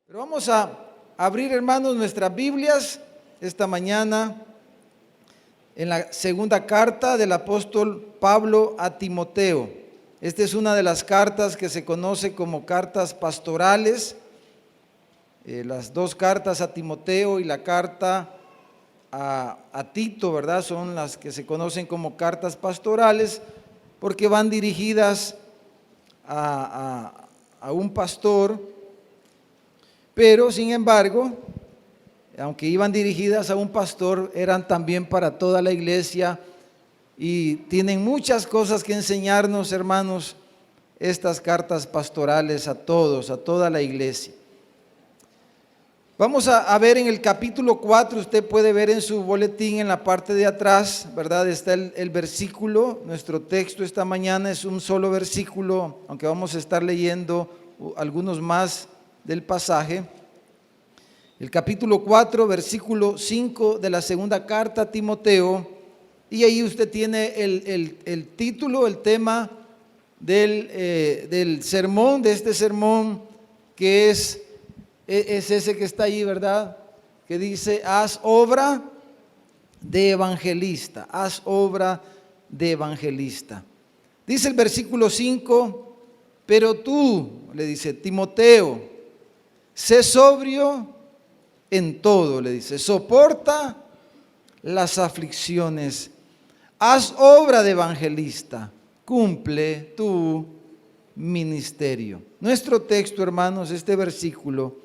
Pero vamos a abrir, hermanos, nuestras Biblias esta mañana en la segunda carta del apóstol Pablo a Timoteo. Esta es una de las cartas que se conoce como cartas pastorales. Las dos cartas a Timoteo y la carta a Tito, ¿verdad? Son las que se conocen como cartas pastorales porque van dirigidas a un pastor. Pero, sin embargo, aunque iban dirigidas a un pastor, eran también para toda la iglesia y tienen muchas cosas que enseñarnos, hermanos, estas cartas pastorales a todos, a toda la iglesia. Vamos a ver en el capítulo 4, usted puede ver en su boletín en la parte de atrás, ¿verdad? Está el versículo, nuestro texto esta mañana es un solo versículo, aunque vamos a estar leyendo algunos más del pasaje. El capítulo 4, versículo 5 de la segunda carta a Timoteo, y ahí usted tiene el título, el tema del sermón, de este sermón, que es ese que está ahí, ¿verdad? Que dice, haz obra de evangelista, haz obra de evangelista. Dice el versículo 5, pero tú, le dice Timoteo, sé sobrio en todo, le dice, soporta las aflicciones, haz obra de evangelista, cumple tu ministerio. Nuestro texto, hermanos, este versículo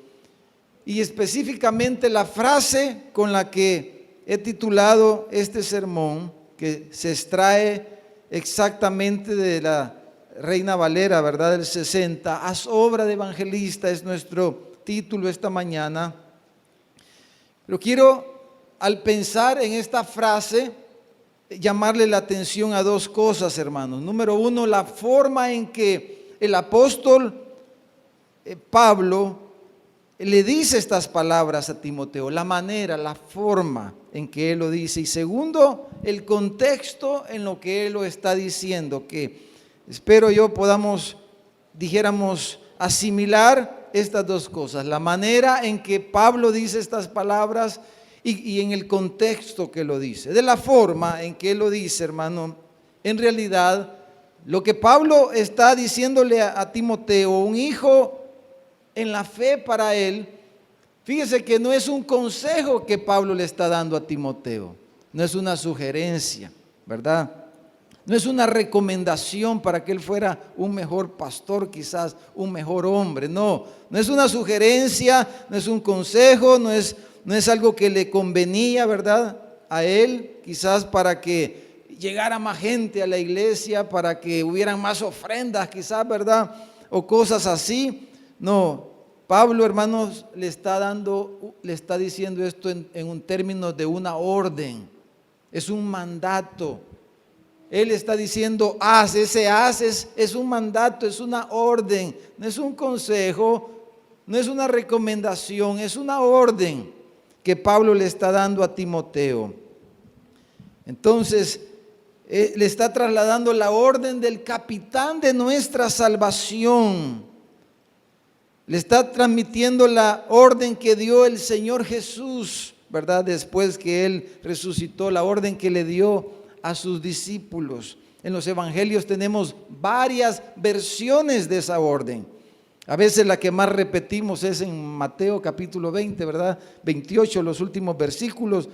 y específicamente la frase con la que he titulado este sermón, que se extrae exactamente de la Reina Valera, ¿verdad? Del 60, haz obra de evangelista, es nuestro título esta mañana. Pero quiero, al pensar en esta frase, llamarle la atención a dos cosas, hermanos. Número uno, la forma en que el apóstol Pablo le dice estas palabras a Timoteo, la manera, la forma en que él lo dice. Y segundo, el contexto en lo que él lo está diciendo, que espero yo podamos, dijéramos, asimilar estas dos cosas, la manera en que Pablo dice estas palabras y en el contexto que lo dice. De la forma en que él lo dice, hermano, en realidad lo que Pablo está diciéndole a Timoteo, un hijo en la fe para él, fíjese que no es un consejo que Pablo le está dando a Timoteo, no es una sugerencia, ¿verdad? No es una recomendación para que él fuera un mejor pastor, quizás un mejor hombre. No es una sugerencia, no es un consejo, no es algo que le convenía, ¿verdad? A él, quizás para que llegara más gente a la iglesia, para que hubieran más ofrendas, quizás, ¿verdad? O cosas así. No, Pablo, hermanos, le está diciendo esto en un término de una orden. Es un mandato. Él está diciendo, haz, ese haz es un mandato, es una orden, no es un consejo, no es una recomendación, es una orden que Pablo le está dando a Timoteo. Entonces, le está trasladando la orden del capitán de nuestra salvación. Le está transmitiendo la orden que dio el Señor Jesús, ¿verdad? Después que Él resucitó, la orden que le dio a sus discípulos. En los evangelios tenemos varias versiones de esa orden. A veces la que más repetimos es en Mateo capítulo 20, ¿verdad? 28, los últimos versículos.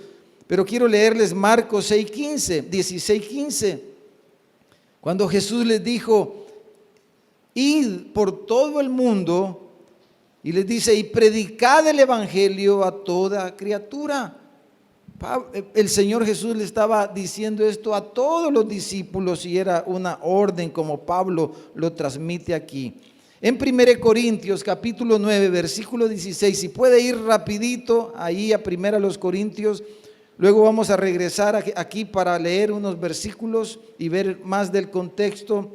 Pero quiero leerles Marcos 6:15, 16:15. Cuando Jesús les dijo, id por todo el mundo, y les dice, y predicad el evangelio a toda criatura. El Señor Jesús le estaba diciendo esto a todos los discípulos y era una orden como Pablo lo transmite aquí. En 1 Corintios capítulo 9 versículo 16, si puede ir rapidito ahí a 1 Corintios, luego vamos a regresar aquí para leer unos versículos y ver más del contexto.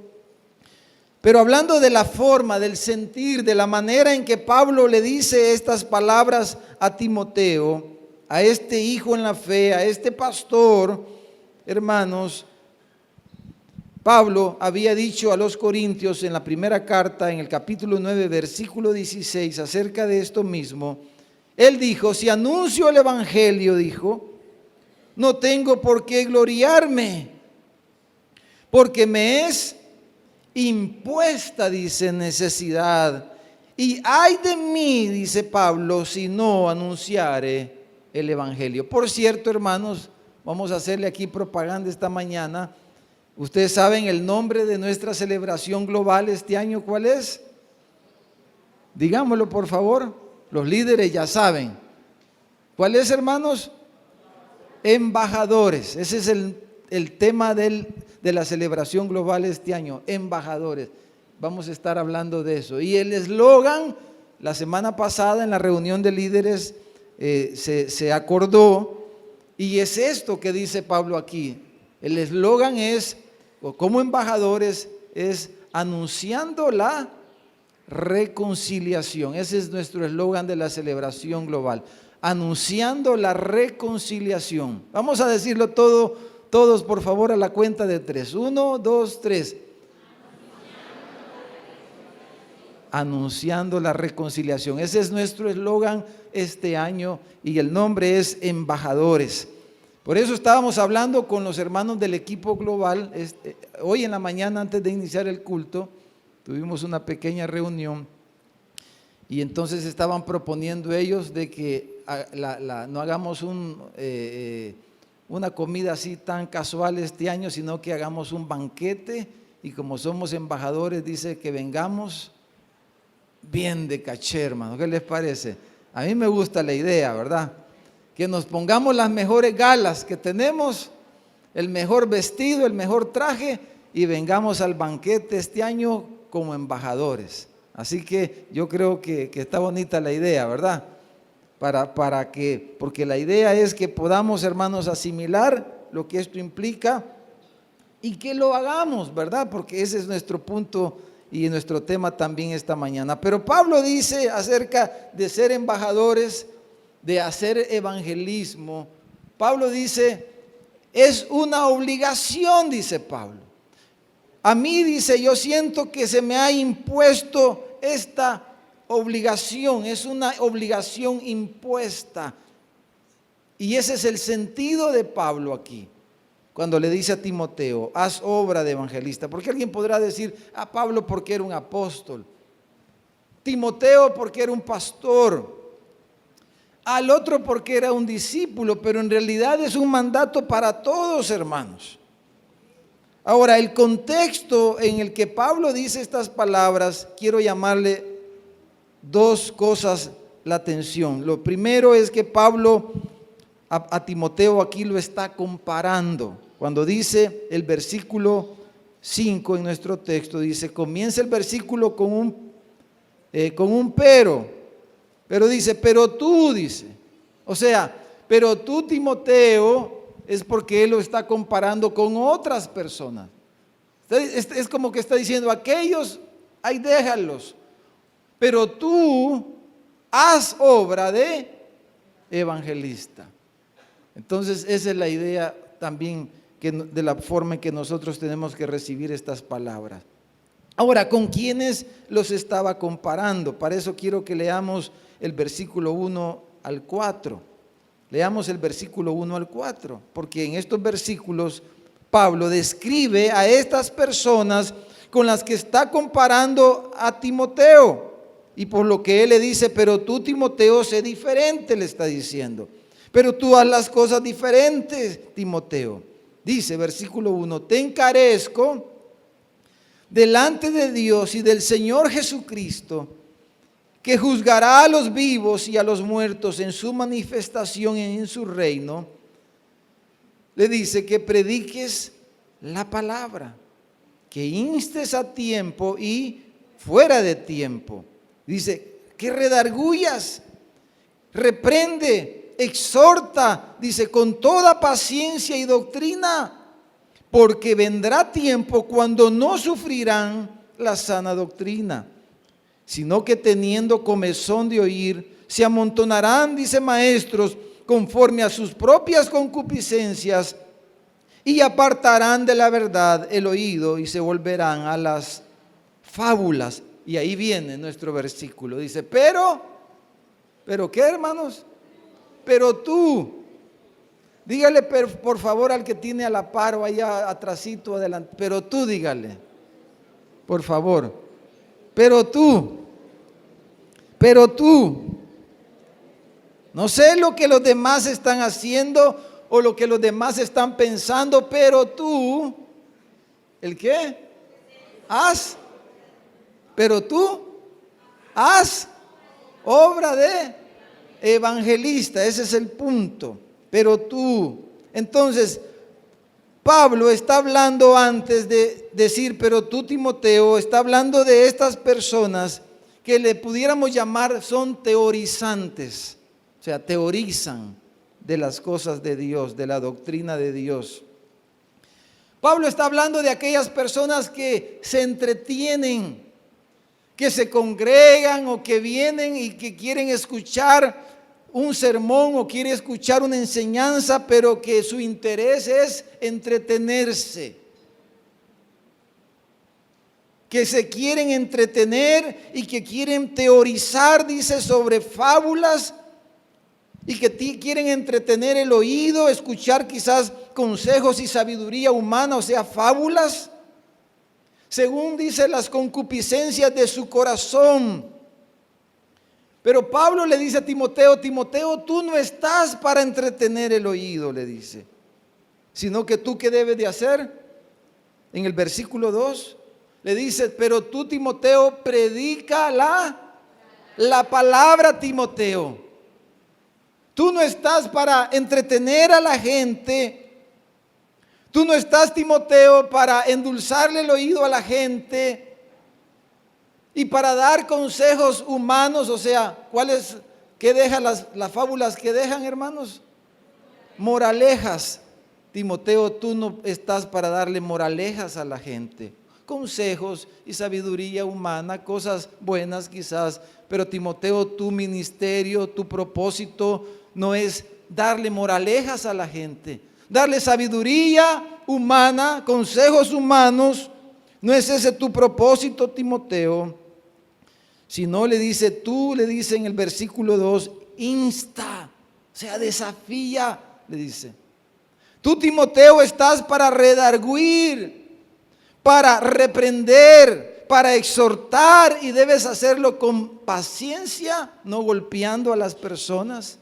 Pero hablando de la forma, del sentir, de la manera en que Pablo le dice estas palabras a Timoteo, a este hijo en la fe, a este pastor, hermanos, Pablo había dicho a los corintios en la primera carta, en el capítulo 9, versículo 16, acerca de esto mismo. Él dijo: si anuncio el evangelio, dijo, no tengo por qué gloriarme, porque me es impuesta, dice, necesidad. Y ay de mí, dice Pablo, si no anunciare el evangelio. Por cierto, hermanos, vamos a hacerle aquí propaganda esta mañana. Ustedes saben el nombre de nuestra celebración global este año, ¿cuál es? Digámoslo, por favor. Los líderes ya saben. ¿Cuál es, hermanos? Embajadores. Ese es el tema de la celebración global este año. Embajadores. Vamos a estar hablando de eso. Y el eslogan, la semana pasada en la reunión de líderes se acordó, y es esto que dice Pablo aquí. El eslogan es, o como embajadores, es anunciando la reconciliación. Ese es nuestro eslogan de la celebración global. Anunciando la reconciliación. Vamos a decirlo todos por favor a la cuenta de 3. 1, 2, 3. Anunciando la reconciliación. Ese es nuestro eslogan este año y el nombre es embajadores. Por eso estábamos hablando con los hermanos del equipo global. Hoy en la mañana, antes de iniciar el culto, tuvimos una pequeña reunión y entonces estaban proponiendo ellos de que no hagamos una comida así tan casual este año, sino que hagamos un banquete, y como somos embajadores, dice que vengamos bien de caché, hermano. ¿Qué les parece? A mí me gusta la idea, ¿verdad? Que nos pongamos las mejores galas que tenemos, el mejor vestido, el mejor traje, y vengamos al banquete este año como embajadores. Así que yo creo que está bonita la idea, ¿verdad? Porque la idea es que podamos, hermanos, asimilar lo que esto implica y que lo hagamos, ¿verdad? Porque ese es nuestro punto y nuestro tema también esta mañana. Pero Pablo dice acerca de ser embajadores, de hacer evangelismo. Pablo dice, es una obligación, dice Pablo. A mí, dice, yo siento que se me ha impuesto esta obligación, es una obligación impuesta. Y ese es el sentido de Pablo aquí, cuando le dice a Timoteo, haz obra de evangelista. Porque alguien podrá decir, a Pablo porque era un apóstol, Timoteo porque era un pastor, al otro porque era un discípulo, pero en realidad es un mandato para todos, hermanos. Ahora, el contexto en el que Pablo dice estas palabras, quiero llamarle dos cosas la atención. Lo primero es que Pablo a Timoteo aquí lo está comparando. Cuando dice el versículo 5 en nuestro texto, dice, comienza el versículo con un pero dice, pero tú, dice, o sea, pero tú, Timoteo, es porque él lo está comparando con otras personas. Es como que está diciendo, aquellos, ahí déjalos, pero tú haz obra de evangelista. Entonces esa es la idea también de la forma en que nosotros tenemos que recibir estas palabras. Ahora, ¿con quiénes los estaba comparando? Para eso quiero que leamos el versículo 1 al 4. Leamos el versículo 1 al 4, porque en estos versículos Pablo describe a estas personas con las que está comparando a Timoteo. Y por lo que él le dice, pero tú, Timoteo, sé diferente, le está diciendo. Pero tú haz las cosas diferentes, Timoteo. Dice, versículo 1, te encarezco delante de Dios y del Señor Jesucristo, que juzgará a los vivos y a los muertos en su manifestación y en su reino. Le dice que prediques la palabra, que instes a tiempo y fuera de tiempo. Dice que redarguyas, reprende, exhorta, dice, con toda paciencia y doctrina, porque vendrá tiempo cuando no sufrirán la sana doctrina, sino que teniendo comezón de oír, se amontonarán, dice, maestros, conforme a sus propias concupiscencias, y apartarán de la verdad el oído y se volverán a las fábulas. Y ahí viene nuestro versículo. Dice, ¿pero qué, hermanos? Pero tú, dígale por favor al que tiene a la par o allá atrasito, adelante, pero tú dígale, por favor, pero tú, no sé lo que los demás están haciendo o lo que los demás están pensando, pero tú, ¿el qué? Pero tú haz obra de evangelista, ese es el punto. Pero tú, entonces, Pablo está hablando antes de decir, pero tú, Timoteo, está hablando de estas personas que le pudiéramos llamar son teorizantes, o sea, teorizan de las cosas de Dios, de la doctrina de Dios. Pablo está hablando de aquellas personas que se entretienen, que se congregan o que vienen y que quieren escuchar un sermón o quieren escuchar una enseñanza, pero que su interés es entretenerse. Que se quieren entretener y que quieren teorizar, dice, sobre fábulas y que quieren entretener el oído, escuchar quizás consejos y sabiduría humana, o sea, fábulas, según dice las concupiscencias de su corazón. Pero Pablo le dice a Timoteo, Timoteo, tú no estás para entretener el oído, le dice, sino que tú, ¿qué debes de hacer? En el versículo 2 le dice, pero tú, Timoteo, predica la palabra, Timoteo. Tú no estás para entretener a la gente. Tú no estás, Timoteo, para endulzarle el oído a la gente y para dar consejos humanos. O sea, ¿qué dejan las fábulas que dejan, hermanos? Moralejas. Timoteo, tú no estás para darle moralejas a la gente. Consejos y sabiduría humana, cosas buenas quizás, pero Timoteo, tu ministerio, tu propósito no es darle moralejas a la gente, darle sabiduría humana, consejos humanos. No es ese tu propósito, Timoteo. Sino le dice, tú le dice en el versículo 2, insta, o sea, desafía, le dice. Tú, Timoteo, estás para redarguir, para reprender, para exhortar, y debes hacerlo con paciencia, no golpeando a las personas,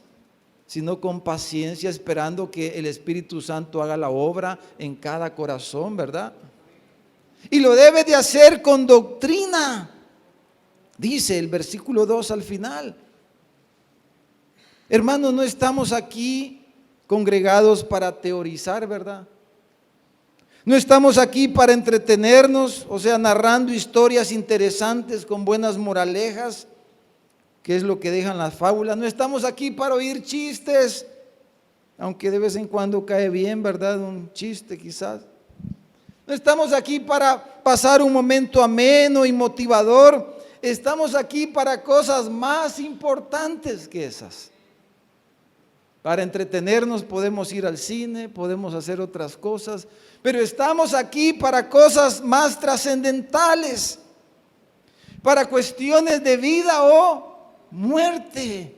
sino con paciencia, esperando que el Espíritu Santo haga la obra en cada corazón, ¿verdad? Y lo debes de hacer con doctrina, dice el versículo 2 al final. Hermanos, no estamos aquí congregados para teorizar, ¿verdad? No estamos aquí para entretenernos, o sea, narrando historias interesantes con buenas moralejas, que es lo que dejan las fábulas. No estamos aquí para oír chistes, aunque de vez en cuando cae bien, ¿verdad? Un chiste quizás. No estamos aquí para pasar un momento ameno y motivador. Estamos aquí para cosas más importantes que esas. Para entretenernos podemos ir al cine, podemos hacer otras cosas, pero estamos aquí para cosas más trascendentales, para cuestiones de vida o muerte.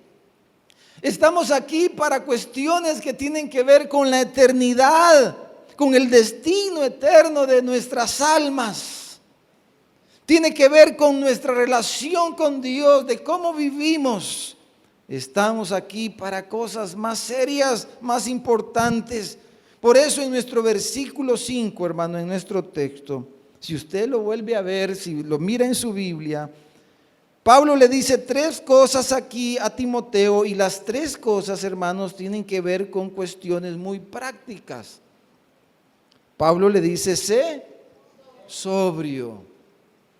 Estamos aquí para cuestiones que tienen que ver con la eternidad, con el destino eterno de nuestras almas. Tiene que ver con nuestra relación con Dios, de cómo vivimos. Estamos aquí para cosas más serias, más importantes. Por eso en nuestro versículo 5, hermano, en nuestro texto, si usted lo vuelve a ver, si lo mira en su Biblia, Pablo le dice 3 cosas aquí a Timoteo, y las 3 cosas, hermanos, tienen que ver con cuestiones muy prácticas. Pablo le dice, sé sobrio.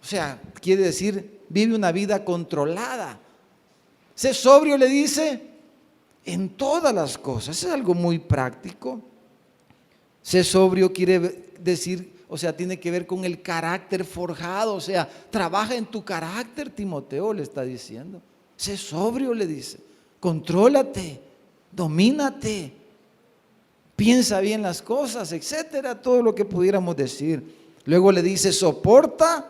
O sea, quiere decir, vive una vida controlada. Sé sobrio, le dice, en todas las cosas. Es algo muy práctico. Sé sobrio quiere decir, o sea, tiene que ver con el carácter forjado. O sea, trabaja en tu carácter, Timoteo, le está diciendo. Sé sobrio, le dice. Contrólate, domínate. piensa bien las cosas, etcétera, todo lo que pudiéramos decir. Luego le dice, soporta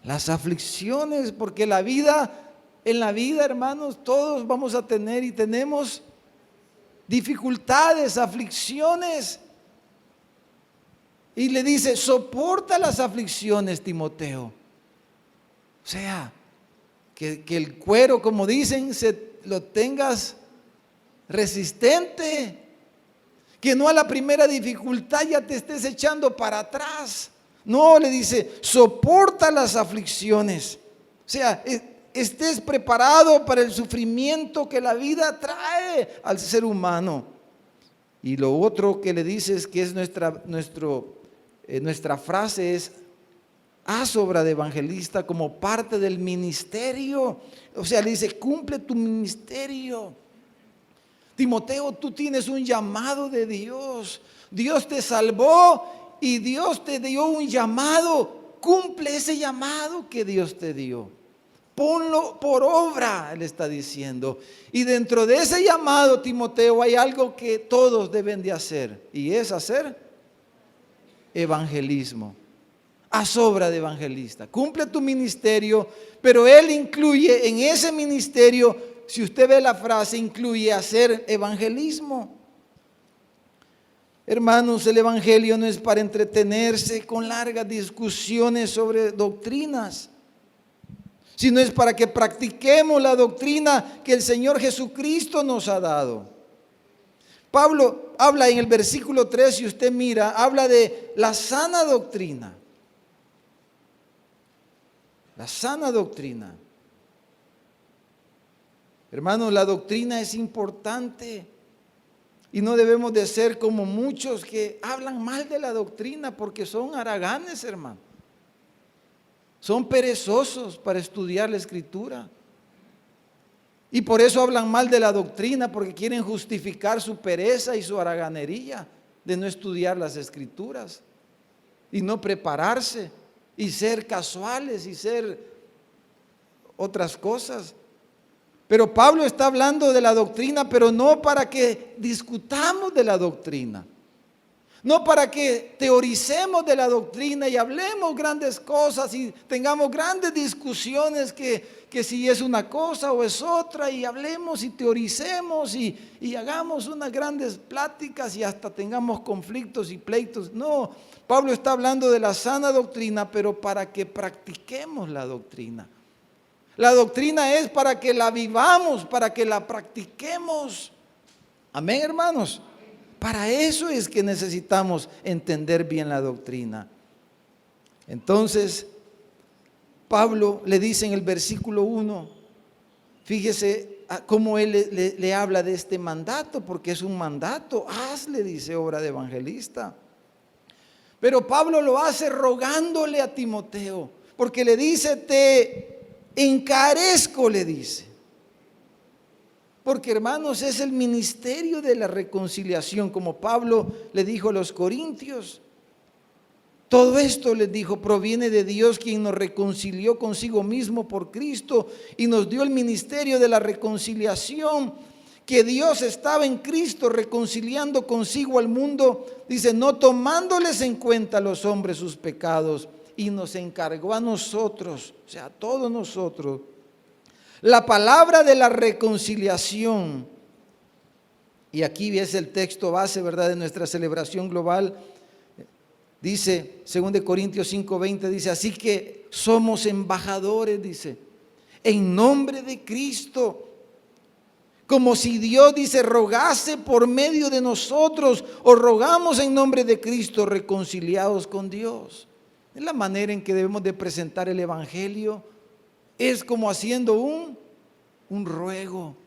las aflicciones, porque en la vida, hermanos, todos vamos a tener y tenemos dificultades, aflicciones. Y le dice, soporta las aflicciones, Timoteo. O sea, que el cuero, como dicen, lo tengas resistente. Que no a la primera dificultad ya te estés echando para atrás. No, le dice, soporta las aflicciones. O sea, estés preparado para el sufrimiento que la vida trae al ser humano. Y lo otro que le dice es que es nuestra frase es, haz obra de evangelista como parte del ministerio. O sea, le dice, cumple tu ministerio. Timoteo, tú tienes un llamado de Dios. Dios te salvó y Dios te dio un llamado. Cumple ese llamado que Dios te dio. Ponlo por obra, él está diciendo. Y dentro de ese llamado, Timoteo, hay algo que todos deben de hacer. Y es hacer evangelismo. Haz obra de evangelista. Cumple tu ministerio, pero él incluye en ese ministerio, si usted ve la frase, incluye hacer evangelismo. Hermanos, el evangelio no es para entretenerse con largas discusiones sobre doctrinas, sino es para que practiquemos la doctrina que el Señor Jesucristo nos ha dado. Pablo habla en el versículo 3, si usted mira, habla de la sana doctrina. La sana doctrina. Hermanos, la doctrina es importante y no debemos de ser como muchos que hablan mal de la doctrina porque son haraganes, hermano. Son perezosos para estudiar la Escritura. Y por eso hablan mal de la doctrina, porque quieren justificar su pereza y su haraganería de no estudiar las Escrituras y no prepararse y ser casuales y ser otras cosas. Pero Pablo está hablando de la doctrina, pero no para que discutamos de la doctrina. No para que teoricemos de la doctrina y hablemos grandes cosas y tengamos grandes discusiones que si es una cosa o es otra, y hablemos y teoricemos y hagamos unas grandes pláticas y hasta tengamos conflictos y pleitos. No, Pablo está hablando de la sana doctrina, pero para que practiquemos la doctrina. La doctrina es para que la vivamos, para que la practiquemos. Amén, hermanos. Para eso es que necesitamos entender bien la doctrina. Entonces, Pablo le dice en el versículo 1, fíjese cómo él le habla de este mandato, porque es un mandato. Le dice, obra de evangelista. Pero Pablo lo hace rogándole a Timoteo, porque le dice, te encarezco, le dice. Porque, hermanos, es el ministerio de la reconciliación, como Pablo le dijo a los corintios. Todo esto, les dijo, proviene de Dios, quien nos reconcilió consigo mismo por Cristo y nos dio el ministerio de la reconciliación, que Dios estaba en Cristo reconciliando consigo al mundo, dice, no tomándoles en cuenta a los hombres sus pecados, y nos encargó a nosotros, o sea, a todos nosotros, la palabra de la reconciliación. Y aquí es el texto base, ¿verdad?, de nuestra celebración global. Dice, 2 Corintios 5:20, dice, así que somos embajadores, dice, en nombre de Cristo, como si Dios, dice, rogase por medio de nosotros, o rogamos en nombre de Cristo, reconciliados con Dios. Es la manera en que debemos de presentar el evangelio. Es como haciendo un ruego.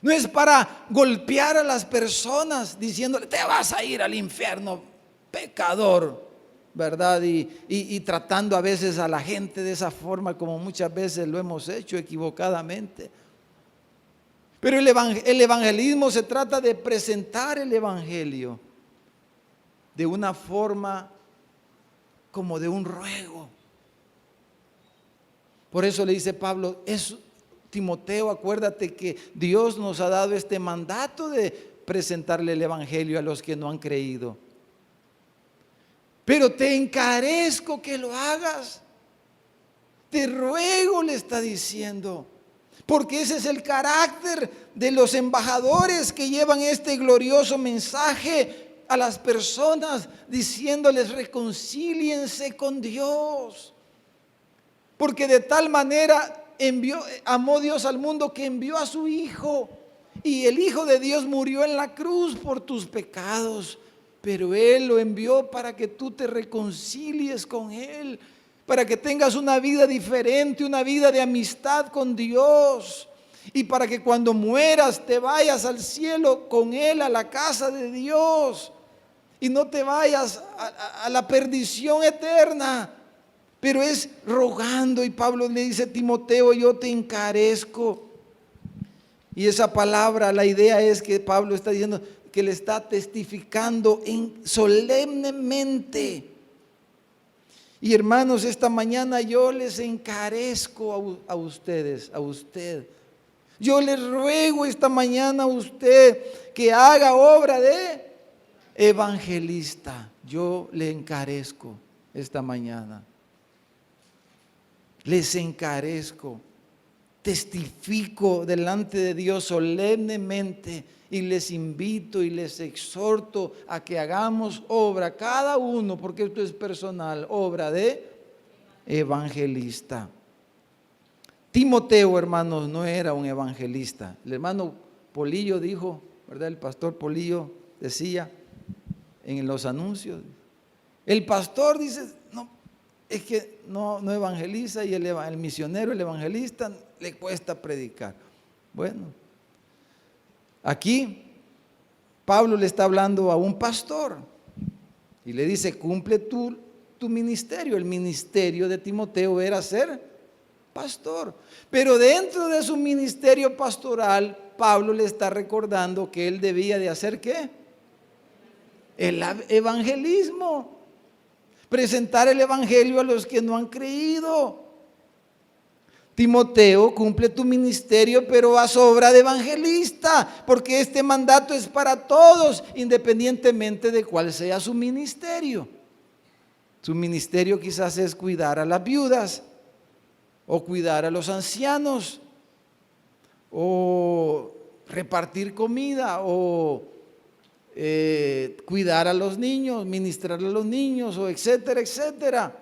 No es para golpear a las personas diciéndole, te vas a ir al infierno, pecador, ¿verdad? Y tratando a veces a la gente de esa forma, como muchas veces lo hemos hecho equivocadamente. Pero el evangelismo se trata de presentar el evangelio de una forma como de un ruego. Por eso le dice Pablo, Timoteo, acuérdate que Dios nos ha dado este mandato de presentarle el evangelio a los que no han creído. Pero te encarezco que lo hagas. Te ruego, le está diciendo. Porque ese es el carácter de los embajadores que llevan este glorioso mensaje a las personas, diciéndoles: reconcíliense con Dios. Porque de tal manera amó Dios al mundo que envió a su Hijo. Y el Hijo de Dios murió en la cruz por tus pecados. Pero Él lo envió para que tú te reconcilies con Él, para que tengas una vida diferente, una vida de amistad con Dios, y para que cuando mueras te vayas al cielo con Él, a la casa de Dios, y no te vayas a la perdición eterna. Pero es rogando, y Pablo le dice: Timoteo, yo te encarezco. Y esa palabra, la idea es que Pablo está diciendo que le está testificando solemnemente. Y hermanos, esta mañana yo les encarezco a ustedes, a usted. Yo les ruego esta mañana a usted que haga obra de evangelista. Yo le encarezco esta mañana. Les encarezco. Testifico delante de Dios solemnemente, y les invito y les exhorto a que hagamos obra, cada uno, porque esto es personal, obra de evangelista. Timoteo, hermanos, no era un evangelista. El hermano Polillo dijo, ¿verdad? El pastor Polillo decía en los anuncios, el pastor dice: no, es que no evangeliza, y el misionero, el evangelista, le cuesta predicar. Bueno, aquí Pablo le está hablando a un pastor y le dice: cumple tu ministerio. El ministerio de Timoteo era ser pastor, pero dentro de su ministerio pastoral, Pablo le está recordando que él debía de hacer ¿qué? El evangelismo, presentar el evangelio a los que no han creído. Timoteo, cumple tu ministerio, pero haz obra de evangelista, porque este mandato es para todos, independientemente de cuál sea su ministerio. Su ministerio quizás es cuidar a las viudas, o cuidar a los ancianos, o repartir comida, o cuidar a los niños, ministrar a los niños, o etcétera, etcétera.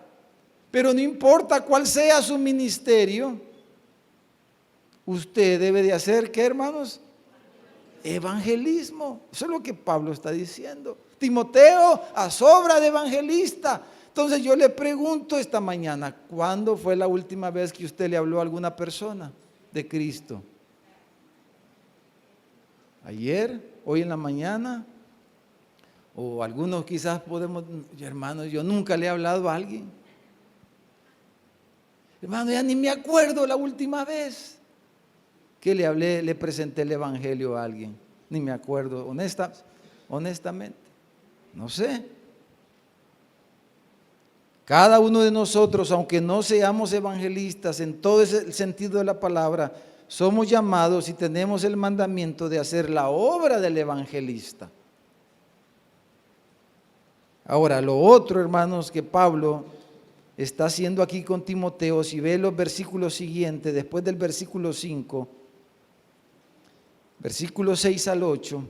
Pero no importa cuál sea su ministerio, usted debe de hacer ¿qué, hermanos? Evangelismo. Eso es lo que Pablo está diciendo. Timoteo, haz obra de evangelista. Entonces yo le pregunto esta mañana: ¿cuándo fue la última vez que usted le habló a alguna persona de Cristo? ¿Ayer? ¿Hoy en la mañana? O algunos quizás podemos: hermanos, yo nunca le he hablado a alguien. Hermano, ya ni me acuerdo la última vez que le hablé, le presenté el evangelio a alguien. Ni me acuerdo, honestamente. No sé. Cada uno de nosotros, aunque no seamos evangelistas en todo ese sentido de la palabra, somos llamados y tenemos el mandamiento de hacer la obra del evangelista. Ahora, lo otro, hermanos, que Pablo está haciendo aquí con Timoteo, si ve los versículos siguientes, después del versículo 5, versículos 6 al 8,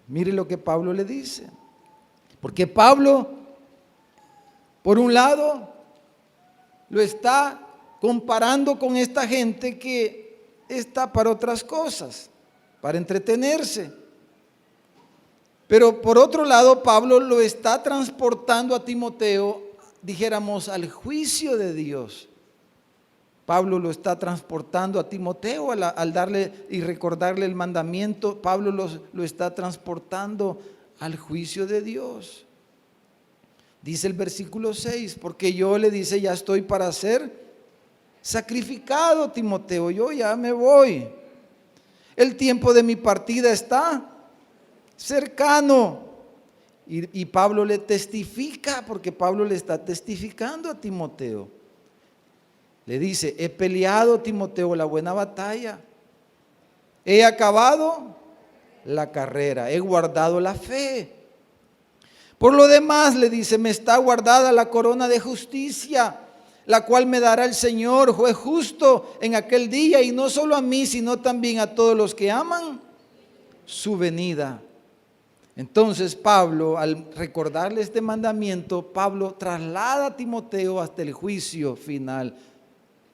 mire lo que Pablo le dice. Porque Pablo, por un lado, lo está comparando con esta gente que está para otras cosas, para entretenerse. Pero por otro lado, Pablo lo está transportando a Timoteo, dijéramos, al juicio de Dios. Pablo lo está transportando a Timoteo al darle y recordarle el mandamiento. Pablo lo está transportando al juicio de Dios. Dice el versículo 6, porque yo, le dice, ya estoy para ser sacrificado, Timoteo, yo ya me voy. El tiempo de mi partida está cercano. Y Pablo le testifica, porque Pablo le está testificando a Timoteo. Le dice: he peleado, Timoteo, la buena batalla. He acabado la carrera, he guardado la fe. Por lo demás, le dice, me está guardada la corona de justicia, la cual me dará el Señor, juez justo, en aquel día, y no solo a mí, sino también a todos los que aman su venida. Entonces Pablo, al recordarle este mandamiento, Pablo traslada a Timoteo hasta el juicio final,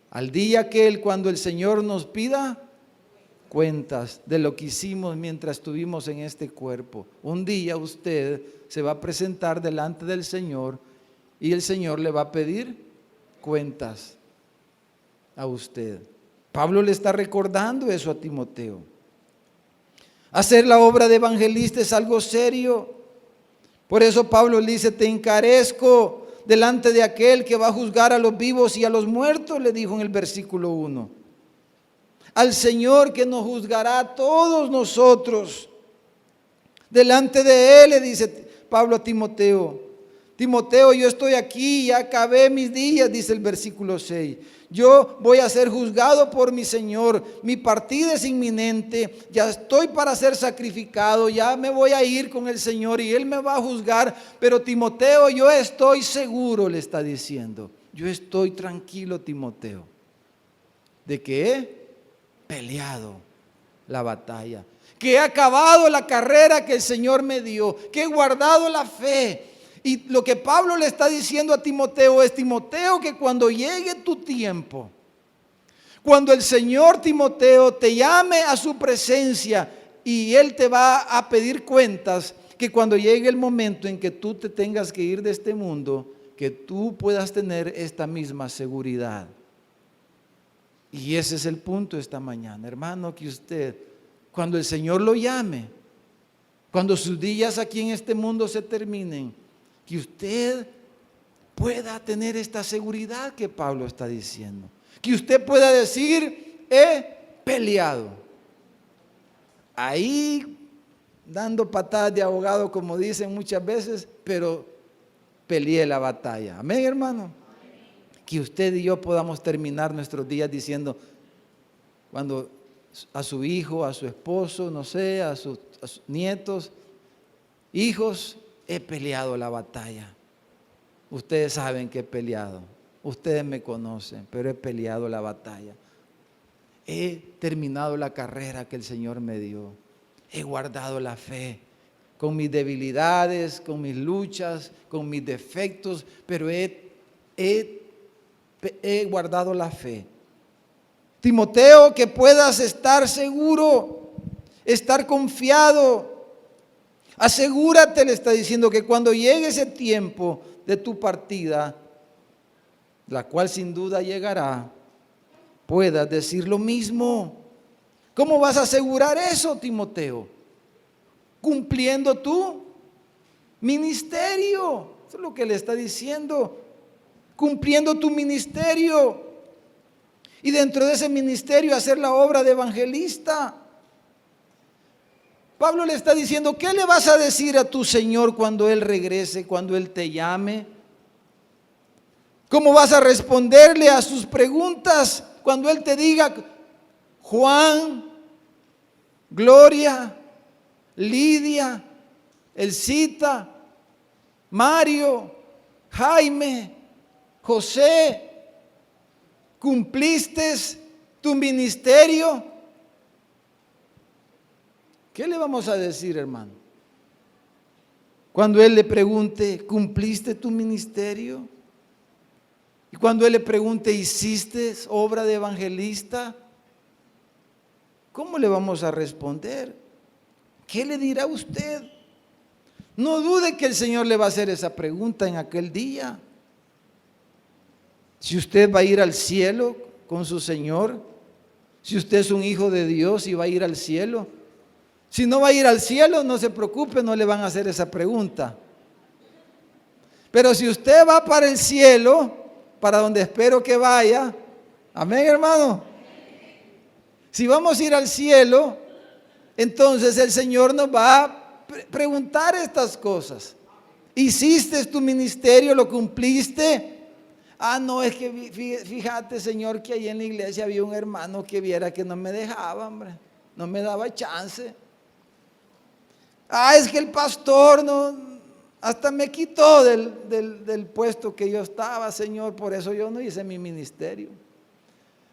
al día aquel cuando el Señor nos pida cuentas de lo que hicimos mientras estuvimos en este cuerpo. Un día usted se va a presentar delante del Señor y el Señor le va a pedir cuentas a usted. Pablo le está recordando eso a Timoteo. Hacer la obra de evangelista es algo serio. Por eso Pablo le dice, te encarezco delante de aquel que va a juzgar a los vivos y a los muertos, le dijo en el versículo 1. Al Señor que nos juzgará a todos nosotros. Delante de Él, le dice Pablo a Timoteo. Timoteo, yo estoy aquí, ya acabé mis días, dice el versículo 6. Yo voy a ser juzgado por mi Señor, mi partida es inminente, ya estoy para ser sacrificado, ya me voy a ir con el Señor y Él me va a juzgar. Pero Timoteo, yo estoy seguro, le está diciendo. Yo estoy tranquilo, Timoteo, de que he peleado la batalla, que he acabado la carrera que el Señor me dio, que he guardado la fe. Y lo que Pablo le está diciendo a Timoteo es, Timoteo, que cuando llegue tu tiempo, cuando el Señor, Timoteo, te llame a su presencia y Él te va a pedir cuentas, que cuando llegue el momento en que tú te tengas que ir de este mundo, que tú puedas tener esta misma seguridad. Y ese es el punto esta mañana, hermano, que usted, cuando el Señor lo llame, cuando sus días aquí en este mundo se terminen, que usted pueda tener esta seguridad que Pablo está diciendo. Que usted pueda decir, he peleado. Ahí dando patadas de ahogado, como dicen muchas veces, pero peleé la batalla. Amén, hermano. Que usted y yo podamos terminar nuestros días diciendo, cuando a su hijo, a su esposo, no sé, a sus nietos, hijos, he peleado la batalla. Ustedes saben que he peleado. Ustedes me conocen, pero he peleado la batalla. He terminado la carrera que el Señor me dio. He guardado la fe con mis debilidades, con mis luchas, con mis defectos, pero he guardado la fe. Timoteo, que puedas estar seguro, estar confiado. Asegúrate, le está diciendo, que cuando llegue ese tiempo de tu partida, la cual sin duda llegará, puedas decir lo mismo. ¿Cómo vas a asegurar eso, Timoteo? Cumpliendo tu ministerio. Eso es lo que le está diciendo. Cumpliendo tu ministerio. Y dentro de ese ministerio hacer la obra de evangelista. Pablo le está diciendo, ¿qué le vas a decir a tu Señor cuando Él regrese, cuando Él te llame? ¿Cómo vas a responderle a sus preguntas cuando Él te diga, Juan, Gloria, Lidia, Elcita, Mario, Jaime, José, ¿cumpliste tu ministerio? ¿Qué le vamos a decir, hermano? Cuando Él le pregunte, ¿cumpliste tu ministerio? Y cuando Él le pregunte, ¿hiciste obra de evangelista? ¿Cómo le vamos a responder? ¿Qué le dirá usted? No dude que el Señor le va a hacer esa pregunta en aquel día. Si usted va a ir al cielo con su Señor, si usted es un hijo de Dios y va a ir al cielo. Si no va a ir al cielo, no se preocupe, no le van a hacer esa pregunta. Pero si usted va para el cielo, para donde espero que vaya, amén, hermano. Si vamos a ir al cielo, entonces el Señor nos va a preguntar estas cosas. ¿Hiciste tu ministerio? ¿Lo cumpliste? Ah, no, es que fíjate, Señor, que ahí en la iglesia había un hermano que viera que no me dejaba, hombre, no me daba chance. Es que el pastor no, hasta me quitó del puesto que yo estaba, Señor, por eso yo no hice mi ministerio.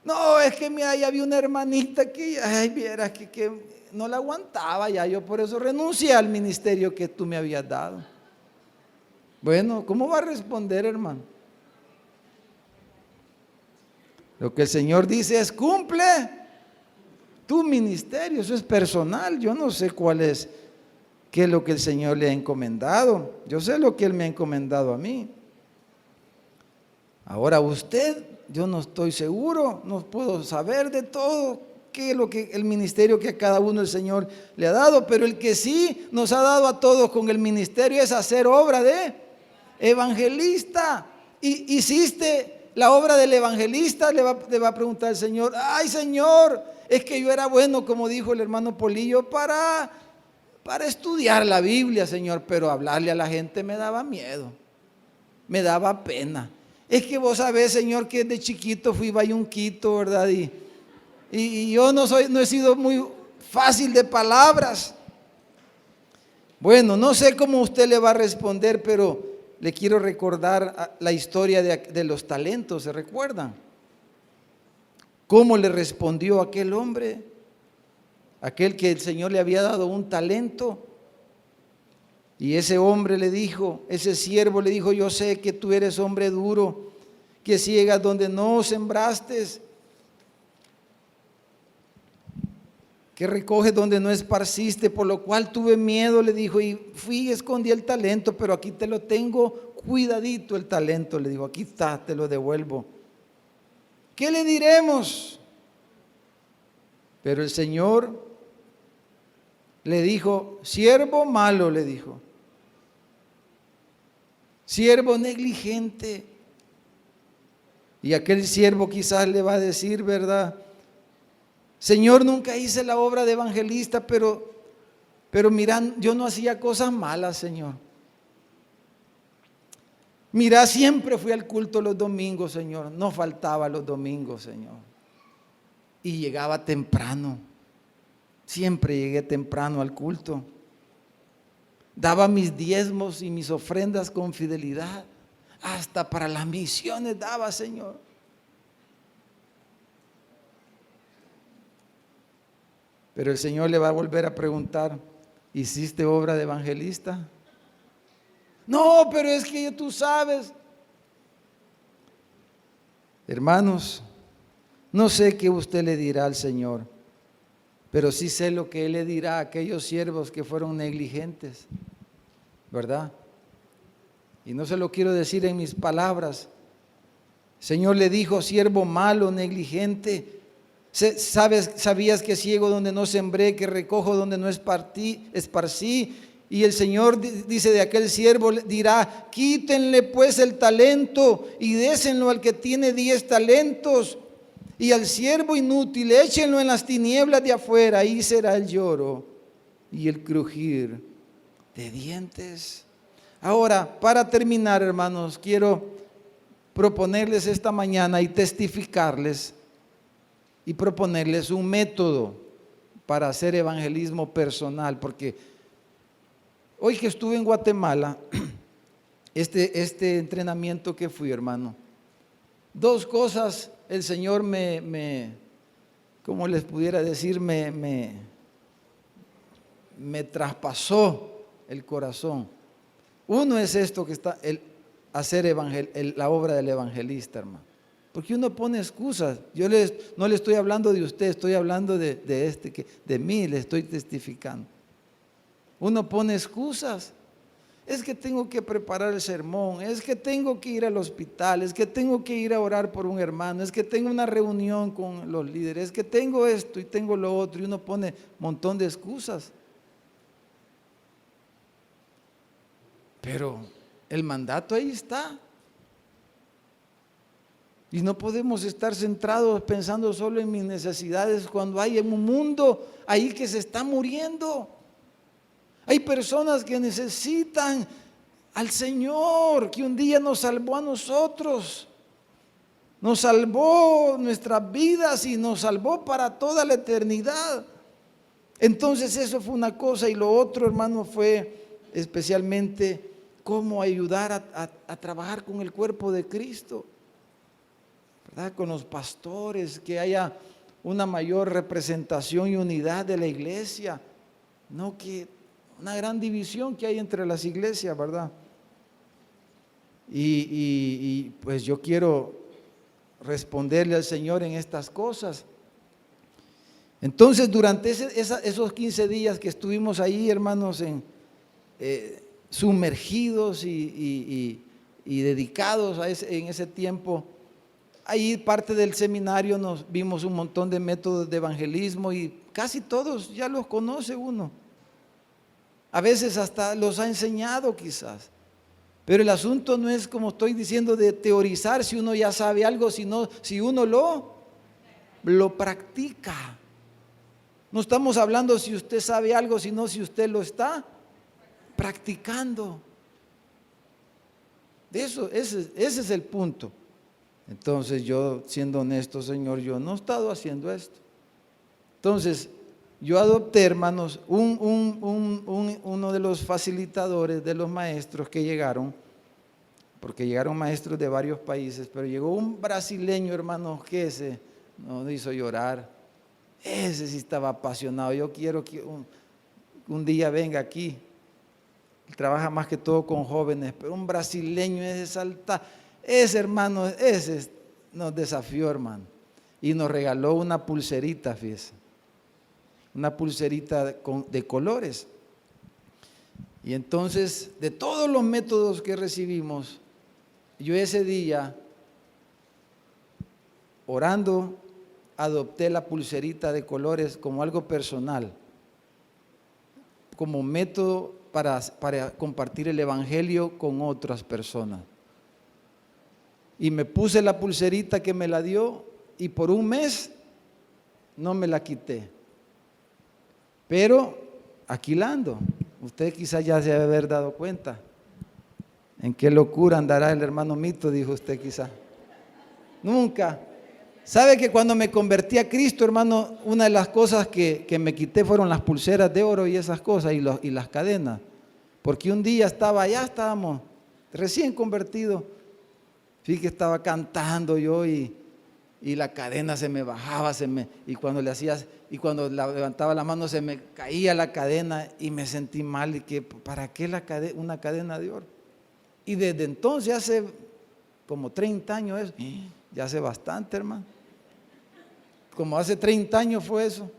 No, es que mira, ya había una hermanita que, vieras que no la aguantaba ya, yo por eso renuncié al ministerio que tú me habías dado. Bueno, ¿cómo va a responder, hermano? Lo que el Señor dice es: cumple tu ministerio, eso es personal. Yo no sé qué es lo que el Señor le ha encomendado. Yo sé lo que Él me ha encomendado a mí. Ahora usted, yo no estoy seguro, no puedo saber de todo qué es lo que el ministerio que a cada uno el Señor le ha dado, pero el que sí nos ha dado a todos con el ministerio es hacer obra de evangelista. Y hiciste la obra del evangelista, le va a preguntar el Señor: ay, Señor, es que yo era bueno, como dijo el hermano Polillo, para estudiar la Biblia, Señor, pero hablarle a la gente me daba miedo, me daba pena. Es que vos sabés, Señor, que de chiquito fui bayunquito, ¿verdad? Y yo no he sido muy fácil de palabras. Bueno, no sé cómo usted le va a responder, pero le quiero recordar la historia de los talentos, ¿se recuerdan? ¿Cómo le respondió aquel hombre? Aquel que el Señor le había dado un talento. Y ese hombre le dijo, ese siervo le dijo: yo sé que tú eres hombre duro, que ciegas donde no sembraste, que recoges donde no esparciste, por lo cual tuve miedo, le dijo, y fui y escondí el talento, pero aquí te lo tengo cuidadito el talento, le dijo, aquí está, te lo devuelvo. ¿Qué le diremos? Pero el Señor le dijo: siervo malo, le dijo, siervo negligente. Y aquel siervo quizás le va a decir, ¿verdad? Señor, nunca hice la obra de evangelista, pero mira, yo no hacía cosas malas, Señor. Mira, siempre fui al culto los domingos, Señor. No faltaba los domingos, Señor. Y llegaba temprano. Siempre llegué temprano al culto. Daba mis diezmos y mis ofrendas con fidelidad. Hasta para las misiones daba, Señor. Pero el Señor le va a volver a preguntar: ¿hiciste obra de evangelista? No, pero es que tú sabes. Hermanos, no sé qué usted le dirá al Señor, pero sí sé lo que Él le dirá a aquellos siervos que fueron negligentes, ¿verdad? Y no se lo quiero decir en mis palabras. El Señor le dijo: siervo malo, negligente, sabías que ciego donde no sembré, que recojo donde no esparcí. Y el Señor dice de aquel siervo, dirá: quítenle pues el talento y désenlo al que tiene 10 talentos. Y al siervo inútil, échenlo en las tinieblas de afuera, ahí será el lloro y el crujir de dientes. Ahora, para terminar, hermanos, quiero proponerles esta mañana y testificarles y proponerles un método para hacer evangelismo personal, porque hoy que estuve en Guatemala, este entrenamiento que fui, hermano, 2 cosas el Señor ¿cómo les pudiera decir? Me traspasó el corazón. Uno es esto que está, hacer la obra del evangelista, hermano. Porque uno pone excusas. Yo no le estoy hablando de usted, estoy hablando de mí, le estoy testificando. Uno pone excusas. Es que tengo que preparar el sermón, es que tengo que ir al hospital, es que tengo que ir a orar por un hermano, es que tengo una reunión con los líderes, es que tengo esto y tengo lo otro, y uno pone un montón de excusas. Pero el mandato ahí está. Y no podemos estar centrados pensando solo en mis necesidades cuando hay un mundo ahí que se está muriendo. Hay personas que necesitan al Señor, que un día nos salvó a nosotros, nos salvó nuestras vidas y nos salvó para toda la eternidad. Entonces eso fue una cosa, y lo otro, hermano, fue especialmente cómo ayudar a trabajar con el cuerpo de Cristo, ¿verdad? Con los pastores, que haya una mayor representación y unidad de la iglesia, no que una gran división que hay entre las iglesias, ¿verdad? Y pues yo quiero responderle al Señor en estas cosas. Entonces, durante esos 15 días que estuvimos ahí, hermanos, sumergidos y dedicados en ese tiempo, ahí parte del seminario nos vimos un montón de métodos de evangelismo y casi todos ya los conoce uno. A veces hasta los ha enseñado quizás. Pero el asunto no es, como estoy diciendo, de teorizar si uno ya sabe algo, sino si uno lo practica. No estamos hablando si usted sabe algo, sino si usted lo está practicando. De eso, ese es el punto. Entonces yo, siendo honesto, Señor, yo no he estado haciendo esto. Entonces yo adopté, hermanos, uno de los facilitadores de los maestros que llegaron, porque llegaron maestros de varios países, pero llegó un brasileño, hermanos, que ese nos hizo llorar. Ese sí estaba apasionado. Yo quiero que un día venga aquí. Él trabaja más que todo con jóvenes, pero un brasileño, ese salta, ese hermano, ese nos desafió, hermano, y nos regaló una pulserita, fíjese, una pulserita de colores. Y entonces, de todos los métodos que recibimos, yo ese día, orando, adopté la pulserita de colores como algo personal, como método para compartir el evangelio con otras personas. Y me puse la pulserita que me la dio y por un mes no me la quité. Pero aquí la ando. Usted quizás ya se debe haber dado cuenta. ¿En qué locura andará el hermano Mito? Dijo usted quizás. Nunca. ¿Sabe que cuando me convertí a Cristo, hermano, una de las cosas que me quité fueron las pulseras de oro y esas cosas y las cadenas? Porque un día estábamos recién convertidos. Fíjate que estaba cantando yo y la cadena se me bajaba, y cuando levantaba la mano se me caía la cadena y me sentí mal. Y que, ¿para qué una cadena de oro? Y desde entonces, hace como 30 años eso, ya hace bastante, hermano. Como hace 30 años fue eso.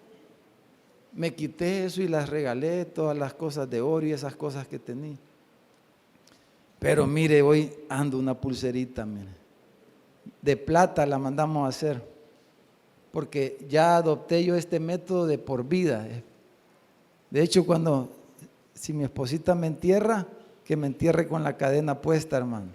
Me quité eso y las regalé, todas las cosas de oro y esas cosas que tenía. Pero mire, hoy ando una pulserita, mire, de plata la mandamos a hacer, porque ya adopté yo este método de por vida. De hecho, si mi esposita me entierra, que me entierre con la cadena puesta, hermano.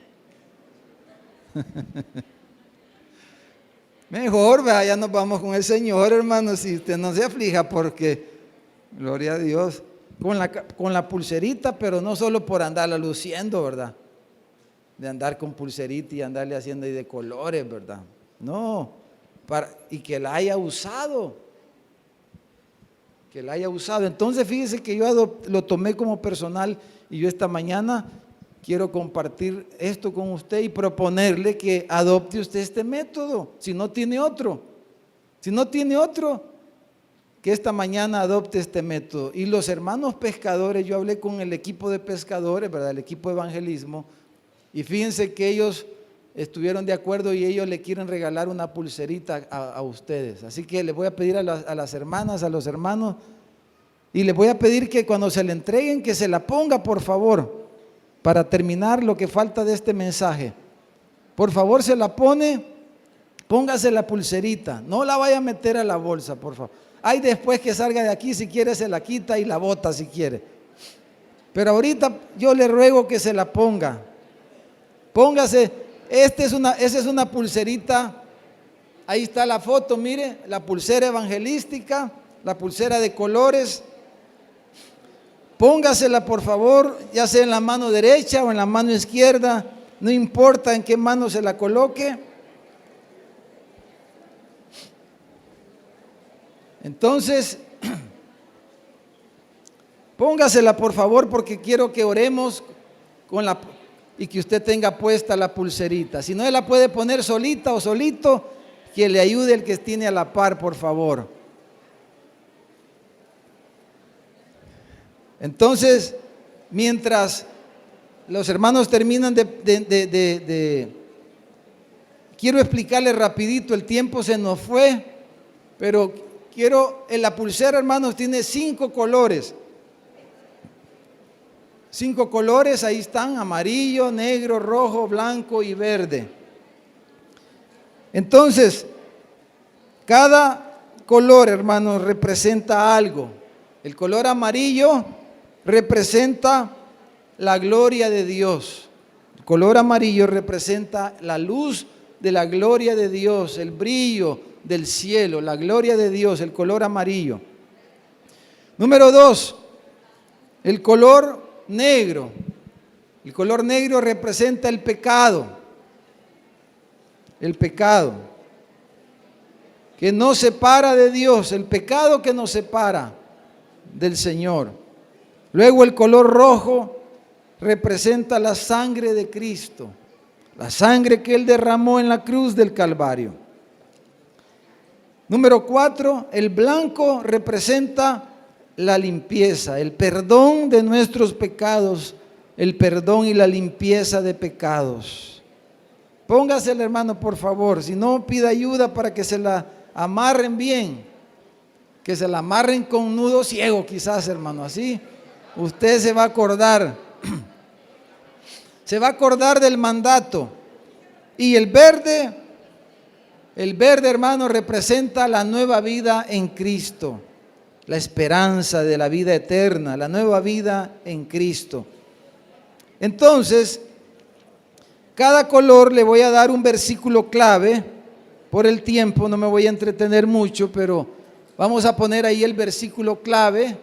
Mejor, vea, ya nos vamos con el Señor, hermano, si usted no se aflija, porque, gloria a Dios, con la pulserita, pero no solo por andarla luciendo, ¿verdad? De andar con pulserita y andarle haciendo ahí de colores, ¿verdad? No, y que la haya usado. Que la haya usado. Entonces fíjese que yo lo tomé como personal y yo esta mañana quiero compartir esto con usted y proponerle que adopte usted este método, si no tiene otro. Si no tiene otro, que esta mañana adopte este método. Y los hermanos pescadores, yo hablé con el equipo de pescadores, ¿verdad? El equipo de evangelismo, y fíjense que ellos estuvieron de acuerdo y ellos le quieren regalar una pulserita a ustedes. Así que les voy a pedir a las hermanas, a los hermanos, y les voy a pedir que cuando se le entreguen, que se la ponga, por favor, para terminar lo que falta de este mensaje. Por favor, se la pone, póngase la pulserita, no la vaya a meter a la bolsa, por favor. Ahí después que salga de aquí, si quiere se la quita y la bota si quiere. Pero ahorita yo le ruego que se la ponga. Póngase, esa es una pulserita, ahí está la foto, mire, la pulsera evangelística, la pulsera de colores. Póngasela, por favor, ya sea en la mano derecha o en la mano izquierda, no importa en qué mano se la coloque. Entonces, Póngasela por favor, porque quiero que oremos y que usted tenga puesta la pulserita. Si no, la puede poner solita o solito, que le ayude el que tiene a la par, por favor. Entonces, mientras los hermanos terminan quiero explicarles rapidito, el tiempo se nos fue, pero en la pulsera, hermanos, tiene 5 colores. 5 colores, ahí están: amarillo, negro, rojo, blanco y verde. Entonces, cada color, hermanos, representa algo. El color amarillo representa la gloria de Dios. El color amarillo representa la luz de la gloria de Dios, el brillo del cielo, la gloria de Dios, el color amarillo. Número 2, el color negro. El color negro representa el pecado. El pecado que nos separa de Dios, el pecado que nos separa del Señor. Luego el color rojo representa la sangre de Cristo, la sangre que Él derramó en la cruz del Calvario. Número 4, el blanco representa la limpieza, el perdón de nuestros pecados, el perdón y la limpieza de pecados. Póngasela, hermano, por favor. Si no, pida ayuda para que se la amarren bien, que se la amarren con nudo ciego quizás, hermano, así usted se va a acordar. Se va a acordar del mandato. Y el verde, hermano, representa la nueva vida en Cristo, la esperanza de la vida eterna, la nueva vida en Cristo. Entonces, cada color le voy a dar un versículo clave. Por el tiempo no me voy a entretener mucho, pero vamos a poner ahí el versículo clave.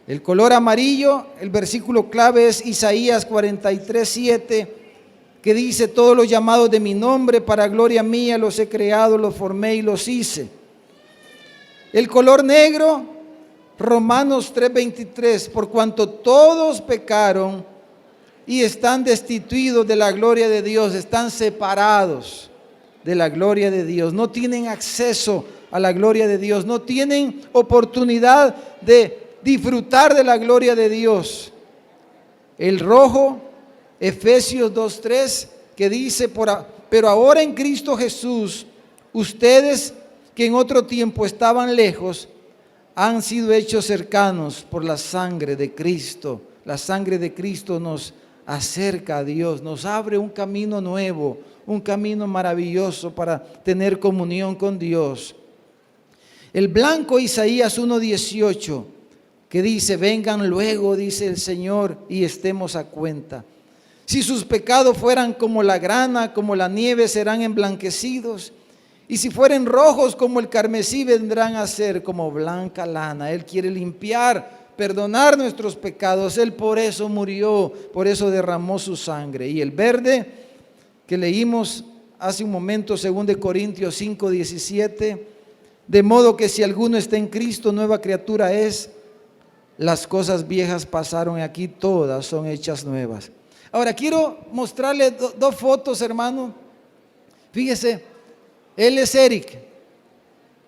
El color amarillo, el versículo clave es Isaías 43:7, que dice: todos los llamados de mi nombre, para gloria mía los he creado, los formé y los hice. El color negro, Romanos 3:23, por cuanto todos pecaron y están destituidos de la gloria de Dios, están separados de la gloria de Dios, no tienen acceso a la gloria de Dios, no tienen oportunidad de disfrutar de la gloria de Dios. El rojo, Efesios 2:3, que dice: pero ahora en Cristo Jesús, ustedes que en otro tiempo estaban lejos, han sido hechos cercanos por la sangre de Cristo. La sangre de Cristo nos acerca a Dios, nos abre un camino nuevo, un camino maravilloso para tener comunión con Dios. El blanco, Isaías 1:18, que dice: vengan luego, dice el Señor, y estemos a cuenta. Si sus pecados fueran como la grana, como la nieve, serán emblanquecidos. Y si fueren rojos como el carmesí, vendrán a ser como blanca lana. Él quiere limpiar, perdonar nuestros pecados. Él por eso murió, por eso derramó su sangre. Y el verde, que leímos hace un momento, 2 Corintios 5:17, de modo que si alguno está en Cristo, nueva criatura es. Las cosas viejas pasaron y aquí todas son hechas nuevas. Ahora quiero mostrarle dos fotos, hermano. Fíjese, él es Eric,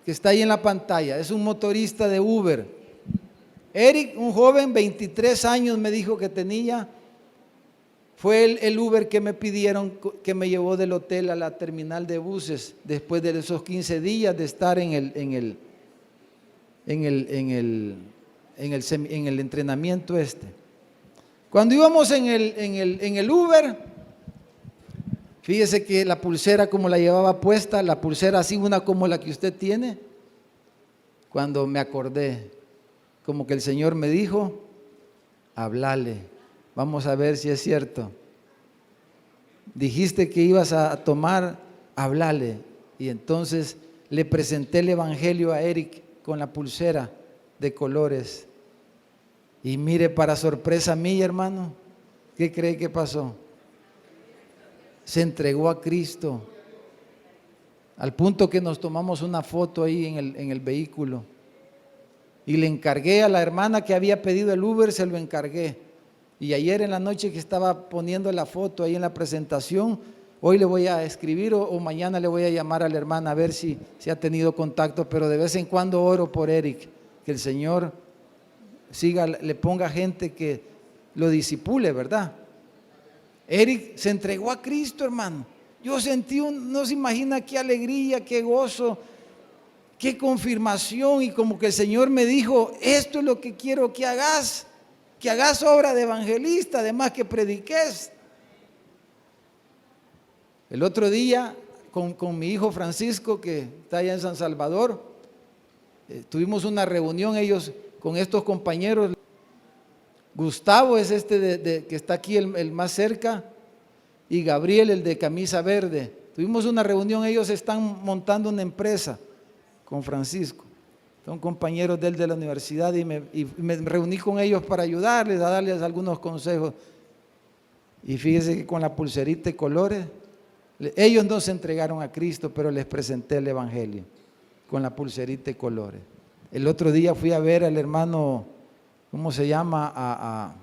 que está ahí en la pantalla. Es un motorista de Uber. Eric, un joven, 23 años me dijo que tenía. Fue el Uber que me pidieron, que me llevó del hotel a la terminal de buses después de esos 15 días de estar en el entrenamiento este. Cuando íbamos en el Uber, fíjese que la pulsera, como la llevaba puesta, la pulsera así, una como la que usted tiene. Cuando me acordé, como que el Señor me dijo: háblale, vamos a ver si es cierto. Dijiste que ibas a tomar, háblale. Y entonces le presenté el evangelio a Eric con la pulsera de colores. Y mire, para sorpresa mía, hermano, ¿qué cree que pasó? Se entregó a Cristo, al punto que nos tomamos una foto ahí en el vehículo. Y le encargué a la hermana que había pedido el Uber, se lo encargué. Y ayer en la noche que estaba poniendo la foto ahí en la presentación, hoy le voy a escribir o mañana le voy a llamar a la hermana a ver si ha tenido contacto, pero de vez en cuando oro por Eric, que el Señor le ponga gente que lo disipule, ¿verdad? Eric se entregó a Cristo, hermano. Yo sentí, no se imagina qué alegría, qué gozo, qué confirmación, y como que el Señor me dijo, esto es lo que quiero que hagas obra de evangelista, además que prediques. El otro día con mi hijo Francisco, que está allá en San Salvador, tuvimos una reunión ellos con estos compañeros. Gustavo es que está aquí el más cerca, y Gabriel, el de camisa verde. Tuvimos una reunión, ellos están montando una empresa con Francisco. Son compañeros de él de la universidad, y me reuní con ellos para ayudarles, a darles algunos consejos. Y fíjese que con la pulserita de colores, ellos no se entregaron a Cristo, pero les presenté el evangelio con la pulserita de colores. El otro día fui a ver al hermano, ¿cómo se llama?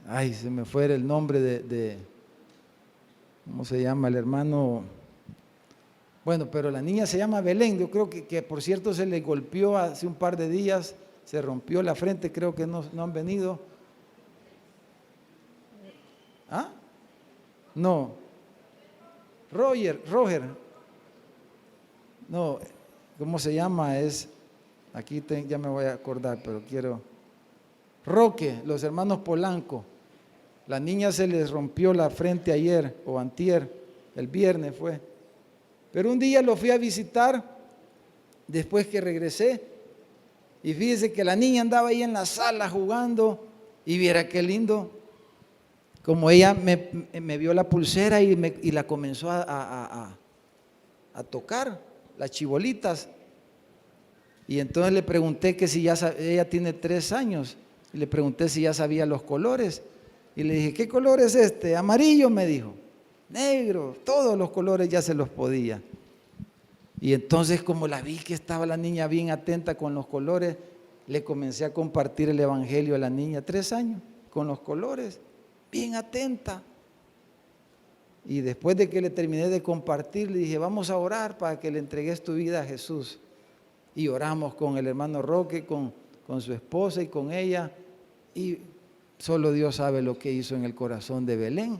Ay, se me fue el nombre ¿cómo se llama el hermano? Bueno, pero la niña se llama Belén. Yo creo que por cierto se le golpeó hace un par de días, se rompió la frente, creo que no han venido. ¿Ah? No. Roger. No, ¿cómo se llama? Aquí ya me voy a acordar, pero quiero. Roque, los hermanos Polanco. La niña se les rompió la frente ayer o antier, el viernes fue. Pero un día lo fui a visitar después que regresé, y fíjese que la niña andaba ahí en la sala jugando, y viera qué lindo, como ella me vio la pulsera y la comenzó a tocar, las chibolitas. Y entonces le pregunté que si ella tiene 3 años, y le pregunté si ya sabía los colores, y le dije, ¿qué color es este? Amarillo, me dijo. Negro, todos los colores ya se los podía. Y entonces, como la vi que estaba la niña bien atenta con los colores, le comencé a compartir el evangelio a la niña, 3 años, con los colores, bien atenta. Y después de que le terminé de compartir, le dije, vamos a orar para que le entregues tu vida a Jesús. Y oramos con el hermano Roque, con su esposa y con ella, y solo Dios sabe lo que hizo en el corazón de Belén.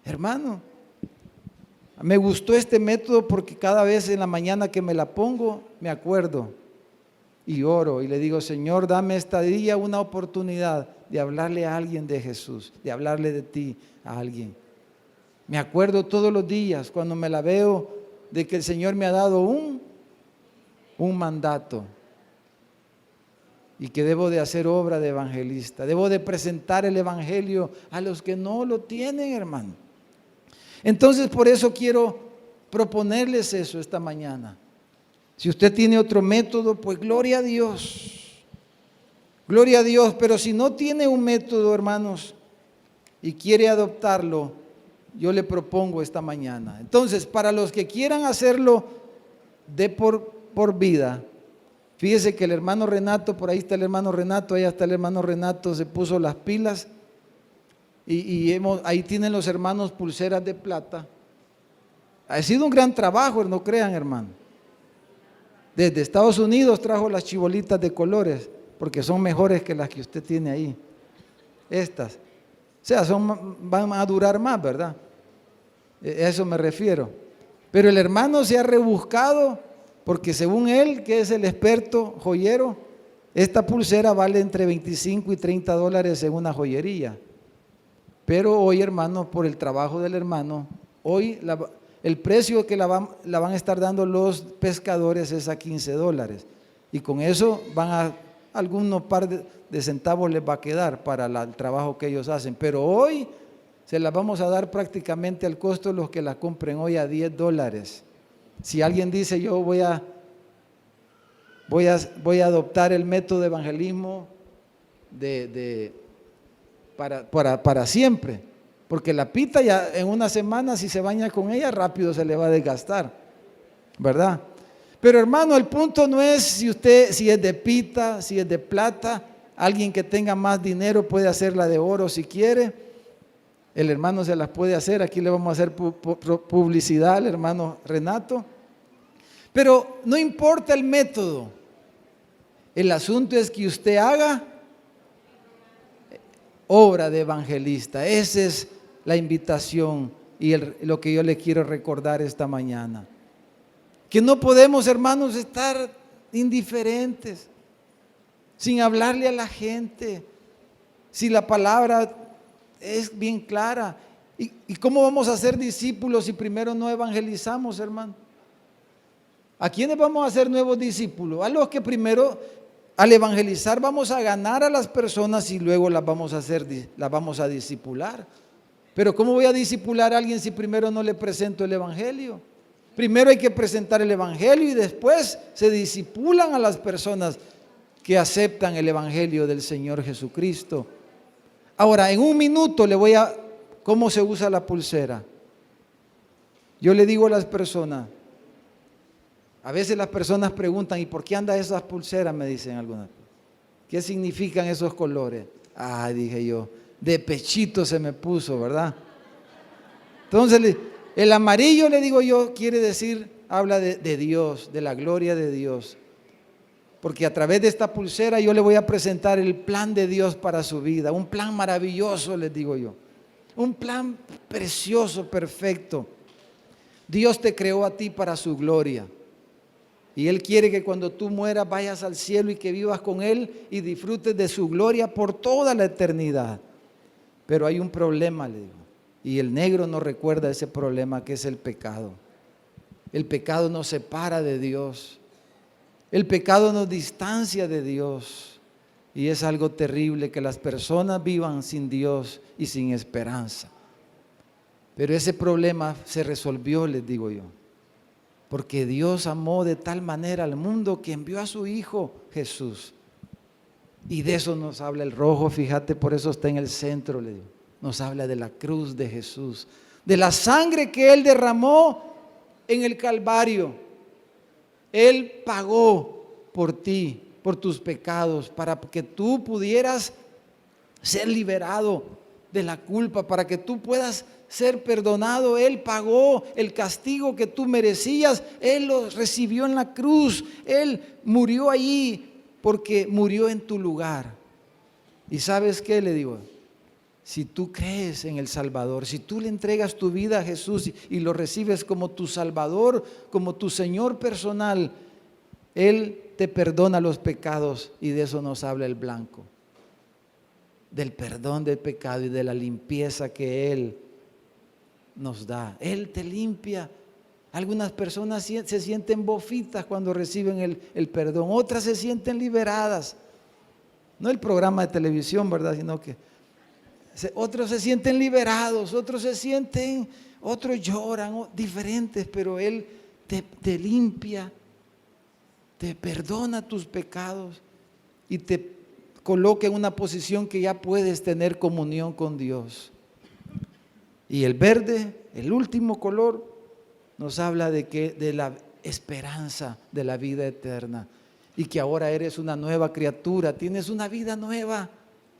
Hermano, me gustó este método porque cada vez en la mañana que me la pongo, me acuerdo y oro y le digo, Señor, dame esta día una oportunidad de hablarle a alguien de Jesús, de hablarle de ti a alguien. Me acuerdo todos los días cuando me la veo de que el Señor me ha dado un mandato, y que debo de hacer obra de evangelista, debo de presentar el evangelio a los que no lo tienen, hermano. Entonces, por eso quiero proponerles eso esta mañana. Si usted tiene otro método, pues gloria a Dios, pero si no tiene un método, hermanos, y quiere adoptarlo, yo le propongo esta mañana. Entonces, para los que quieran hacerlo de por vida, fíjese que el hermano Renato, por ahí está el hermano Renato, allá está el hermano Renato, se puso las pilas, y ahí tienen los hermanos pulseras de plata. Ha sido un gran trabajo, no crean, hermano. Desde Estados Unidos trajo las chibolitas de colores, porque son mejores que las que usted tiene ahí. Estas. O sea, van a durar más, ¿verdad? A eso me refiero. Pero el hermano se ha rebuscado, porque según él, que es el experto joyero, esta pulsera vale entre 25 y 30 dólares en una joyería. Pero hoy, hermano, por el trabajo del hermano, hoy el precio que la van a estar dando los pescadores es a 15 dólares. Y con eso algunos par de centavos les va a quedar para el trabajo que ellos hacen. Pero hoy se las vamos a dar prácticamente al costo de los que la compren hoy a 10 dólares. Si alguien dice, yo voy a adoptar el método de evangelismo para siempre, porque la pita ya en una semana, si se baña con ella, rápido se le va a desgastar, ¿verdad? Pero hermano, el punto no es si es de pita, si es de plata. Alguien que tenga más dinero puede hacerla de oro si quiere. El hermano se las puede hacer. Aquí le vamos a hacer publicidad al hermano Renato. Pero no importa el método. El asunto es que usted haga obra de evangelista. Esa es la invitación y lo que yo le quiero recordar esta mañana. Que no podemos, hermanos, estar indiferentes, sin hablarle a la gente, si la palabra es bien clara. ¿Y cómo vamos a ser discípulos si primero no evangelizamos, hermano? ¿A quiénes vamos a hacer nuevos discípulos? A los que primero, al evangelizar, vamos a ganar a las personas y luego las vamos a discipular. Pero ¿cómo voy a discipular a alguien si primero no le presento el evangelio? Primero hay que presentar el evangelio y después se discipulan a las personas que aceptan el evangelio del Señor Jesucristo. Ahora, en un minuto ¿cómo se usa la pulsera? Yo le digo a las personas, a veces las personas preguntan, ¿y por qué anda esas pulseras? Me dicen algunas. ¿Qué significan esos colores? Dije yo, de pechito se me puso, ¿verdad? Entonces, el amarillo, le digo yo, quiere decir, habla de Dios, de la gloria de Dios. Porque a través de esta pulsera yo le voy a presentar el plan de Dios para su vida. Un plan maravilloso, les digo yo. Un plan precioso, perfecto. Dios te creó a ti para su gloria. Y Él quiere que cuando tú mueras vayas al cielo y que vivas con Él y disfrutes de su gloria por toda la eternidad. Pero hay un problema, le digo. Y el negro nos recuerda ese problema que es el pecado. El pecado nos separa de Dios. El pecado nos distancia de Dios. Y es algo terrible que las personas vivan sin Dios y sin esperanza. Pero ese problema se resolvió, les digo yo. Porque Dios amó de tal manera al mundo que envió a su Hijo Jesús. Y de eso nos habla el rojo, fíjate, por eso está en el centro, le digo. Nos habla de la cruz de Jesús, de la sangre que Él derramó en el Calvario. Él pagó por ti, por tus pecados, para que tú pudieras ser liberado de la culpa, para que tú puedas ser perdonado. Él pagó el castigo que tú merecías. Él lo recibió en la cruz. Él murió allí porque murió en tu lugar. ¿Y sabes qué? Le digo, si tú crees en el Salvador, si tú le entregas tu vida a Jesús y lo recibes como tu Salvador, como tu Señor personal, Él te perdona los pecados. Y de eso nos habla el blanco, del perdón del pecado y de la limpieza que Él nos da. Él te limpia. Algunas personas se sienten bofitas cuando reciben el perdón, otras se sienten liberadas. No el programa de televisión, ¿verdad? Sino que otros se sienten liberados, otros lloran, diferentes, pero Él te limpia, te perdona tus pecados y te coloca en una posición que ya puedes tener comunión con Dios. Y el verde, el último color, nos habla de la esperanza de la vida eterna y que ahora eres una nueva criatura, tienes una vida nueva,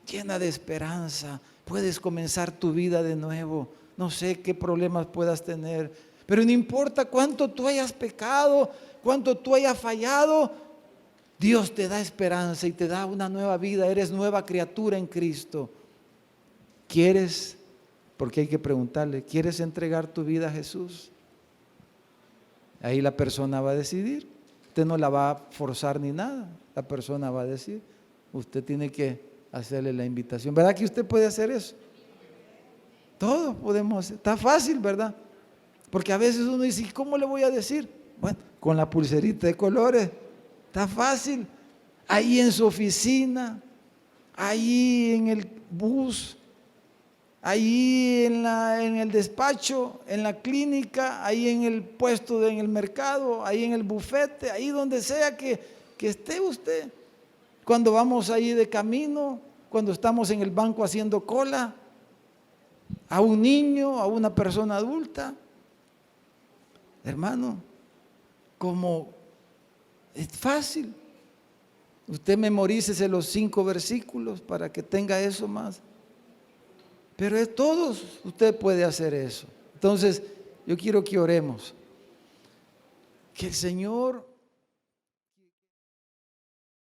llena de esperanza, puedes comenzar tu vida de nuevo. No sé qué problemas puedas tener, pero no importa cuánto tú hayas pecado, cuánto tú hayas fallado, Dios te da esperanza y te da una nueva vida, eres nueva criatura en Cristo. ¿Quieres? Porque hay que preguntarle, ¿quieres entregar tu vida a Jesús? Ahí la persona va a decidir. Usted no la va a forzar ni nada. La persona va a decir. Usted tiene que hacerle la invitación. ¿Verdad que usted puede hacer eso? Todos podemos hacer. Está fácil, ¿verdad? Porque a veces uno dice, ¿cómo le voy a decir? Bueno, con la pulserita de colores. Está fácil. Ahí en su oficina, ahí en el bus, ahí en el despacho, en la clínica, ahí en el puesto, en el mercado, ahí en el bufete, ahí donde sea que esté usted. Cuando vamos ahí de camino, cuando estamos en el banco haciendo cola, a un niño, a una persona adulta. Hermano, como Es fácil. Usted memorícese los 5 versículos para que tenga eso más. Pero es todos, usted puede hacer eso. Entonces, yo quiero que oremos. Que el Señor